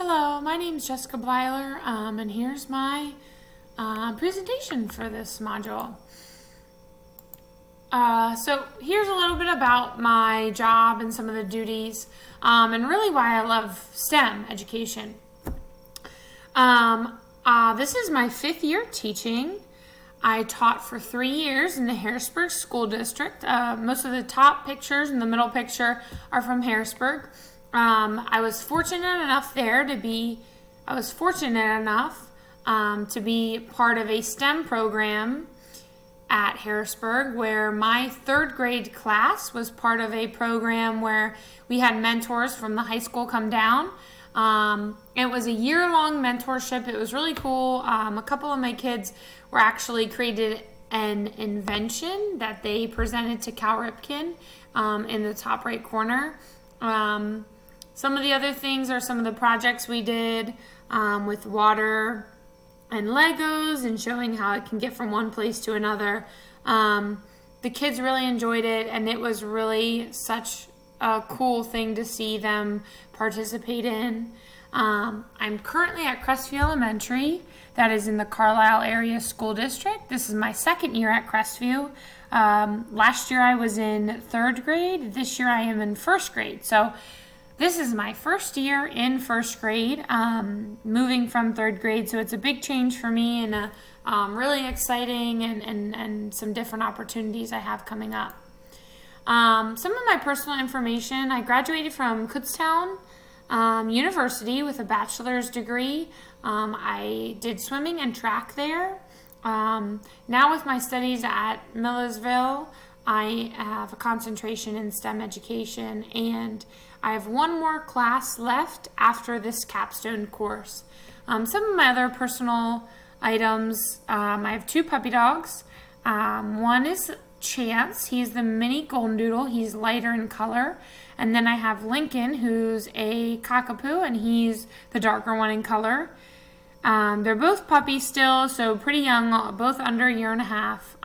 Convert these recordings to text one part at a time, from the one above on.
Hello, my name is Jessica Bleiler, and here's my presentation for this module. So here's a little bit about my job and some of the duties, and really why I love STEM education. This is my 5th year teaching. I taught for 3 years in the Harrisburg School District. Most of the top pictures and the middle picture are from Harrisburg. I was fortunate enough to be part of a STEM program at Harrisburg, where my 3rd grade class was part of a program where we had mentors from the high school come down. It was a year-long mentorship. It was really cool. A couple of my kids were actually created an invention that they presented to Cal Ripken in the top right corner. Some of the other things are some of the projects we did with water and Legos and showing how it can get from one place to another. The kids really enjoyed it, and it was really such a cool thing to see them participate in. I'm currently at Crestview Elementary, that is in the Carlisle area school district. This is my 2nd year at Crestview. Last year I was in 3rd grade. This year I am in 1st grade. So this is my 1st year in 1st grade, moving from 3rd grade. So it's a big change for me and really exciting and some different opportunities I have coming up. Some of my personal information: I graduated from Kutztown University with a bachelor's degree. I did swimming and track there. Now with my studies at Millersville, I have a concentration in STEM education, and I have one more class left after this capstone course. Some of my other personal items: I have 2 puppy dogs. One is Chance. He's the mini golden doodle. He's lighter in color. And then I have Lincoln, who's a cockapoo, and he's the darker one in color. They're both puppies still, so pretty young, both under a year and a half.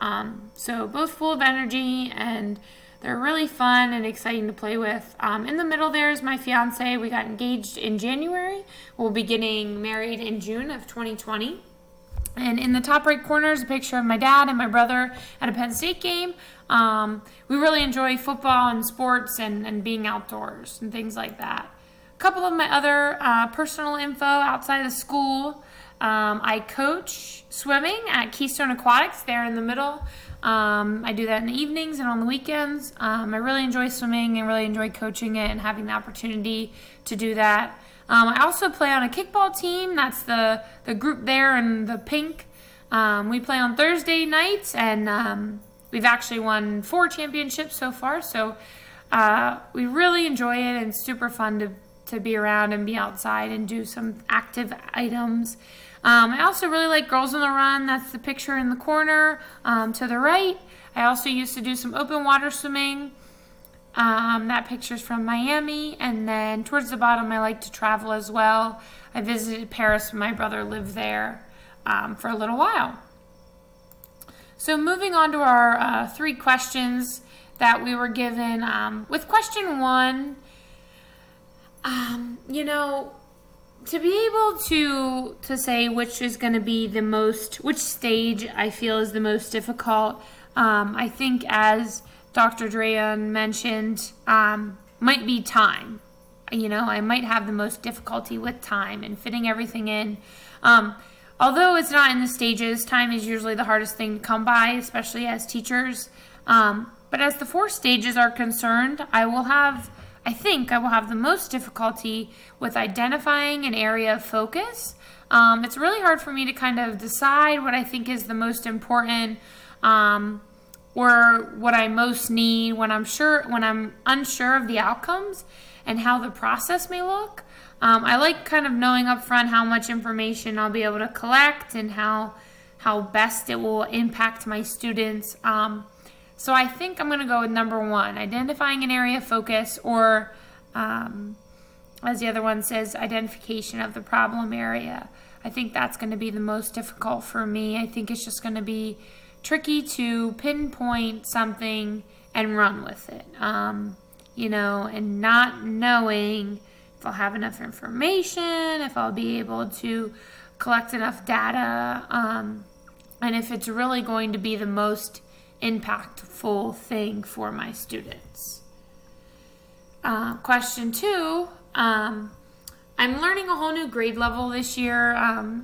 So both full of energy, and they're really fun and exciting to play with. In the middle there is my fiance. We got engaged in January. We'll be getting married in June of 2020. And in the top right corner is a picture of my dad and my brother at a Penn State game. We really enjoy football and sports and being outdoors and things like that. A couple of my other personal info outside of school: I coach swimming at Keystone Aquatics there in the middle. I do that in the evenings and on the weekends. I really enjoy swimming and really enjoy coaching it and having the opportunity to do that. I also play on a kickball team. That's the group there in the pink. We play on Thursday nights, and we've actually won 4 championships so far. So we really enjoy it, and it's super fun to be around and be outside and do some active items. I also really like Girls on the Run. That's the picture in the corner to the right. I also used to do some open water swimming. That picture's from Miami. And then towards the bottom, I like to travel as well. I visited Paris when my brother lived there for a little while. So moving on to our 3 questions that we were given. With question 1, to be able to say which is going to be which stage I feel is the most difficult, I think, as Dr. Drayan mentioned, might be time. I might have the most difficulty with time and fitting everything in. Although it's not in the stages, time is usually the hardest thing to come by, especially as teachers. But as the 4 stages are concerned, I think I will have the most difficulty with identifying an area of focus. It's really hard for me to kind of decide what I think is the most important, or what I most need when I'm unsure of the outcomes and how the process may look. I like kind of knowing up front how much information I'll be able to collect and how best it will impact my students. So I think I'm going to go with number 1, identifying an area of focus, or as the other one says, identification of the problem area. I think that's going to be the most difficult for me. I think it's just going to be tricky to pinpoint something and run with it, and not knowing I'll have enough information, if I'll be able to collect enough data, and if it's really going to be the most impactful thing for my students. Question 2, I'm learning a whole new grade level this year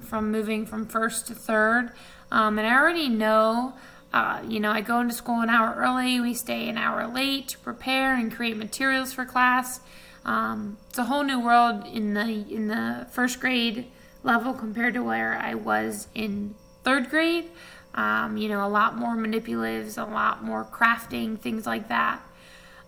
from moving from 1st to 3rd, and I already know, I go into school an hour early, we stay an hour late to prepare and create materials for class. It's a whole new world in the 1st grade level compared to where I was in 3rd grade. A lot more manipulatives, a lot more crafting, things like that.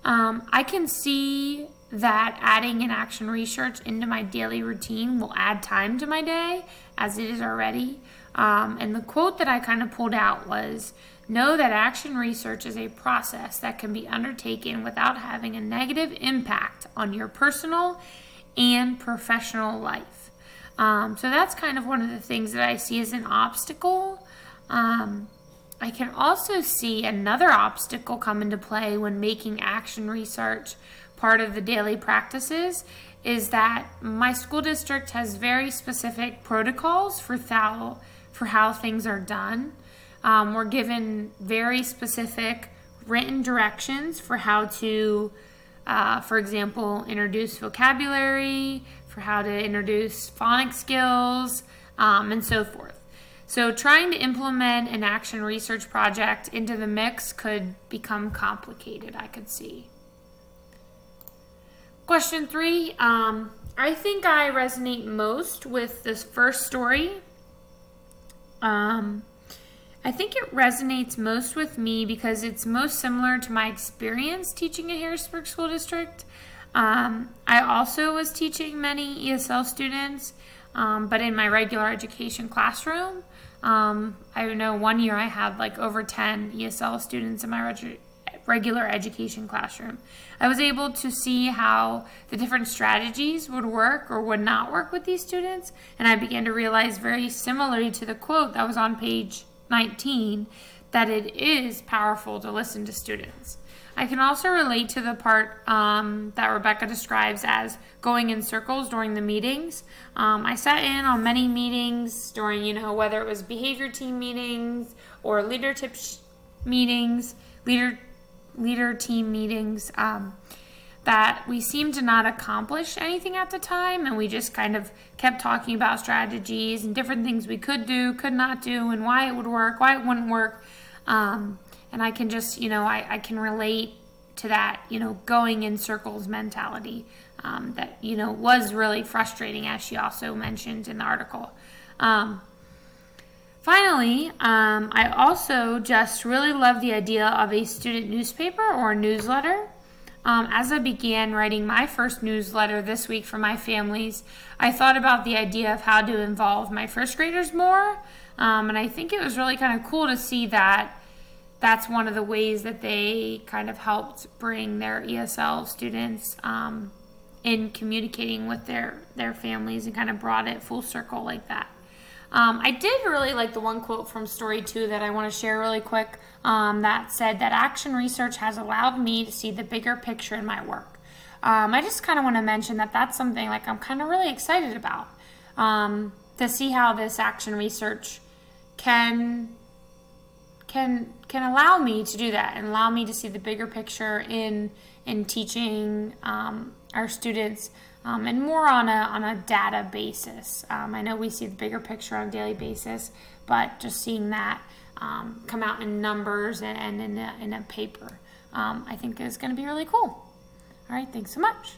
I can see that adding an action research into my daily routine will add time to my day, as it is already. And the quote that I kind of pulled out was, "Know that action research is a process that can be undertaken without having a negative impact on your personal and professional life." So that's kind of one of the things that I see as an obstacle. I can also see another obstacle come into play when making action research part of the daily practices, is that my school district has very specific protocols for how things are done. We're given very specific written directions for how to, for example, introduce vocabulary, for how to introduce phonics skills, and so forth. So trying to implement an action research project into the mix could become complicated, I could see. Question 3, I think I resonate most with this first story. I think it resonates most with me because it's most similar to my experience teaching at Harrisburg School District. I also was teaching many ESL students, but in my regular education classroom. I know one year I had like over 10 ESL students in my regular education classroom. I was able to see how the different strategies would work or would not work with these students, and I began to realize, very similarly to the quote that was on page 19, that it is powerful to listen to students. I can also relate to the part that Rebecca describes as going in circles during the meetings. I sat in on many meetings during, whether it was behavior team meetings or leadership meetings, leader team meetings, that we seemed to not accomplish anything at the time, and we just kind of kept talking about strategies and different things we could do, could not do, and why it would work, why it wouldn't work. And I can just, I can relate to that, going in circles mentality that, was really frustrating, as she also mentioned in the article. Finally, I also just really love the idea of a student newspaper or newsletter. As I began writing my first newsletter this week for my families, I thought about the idea of how to involve my first graders more. And I think it was really kind of cool to see that that's one of the ways that they kind of helped bring their ESL students in communicating with their families, and kind of brought it full circle like that. I did really like the one quote from story 2 that I want to share really quick, that said that action research has allowed me to see the bigger picture in my work. I just kind of want to mention that that's something like I'm kind of really excited about, to see how this action research can allow me to do that and allow me to see the bigger picture in teaching our students, and more on a data basis. I know we see the bigger picture on a daily basis, but just seeing that come out in numbers and in a paper, I think is going to be really cool. All right, thanks so much.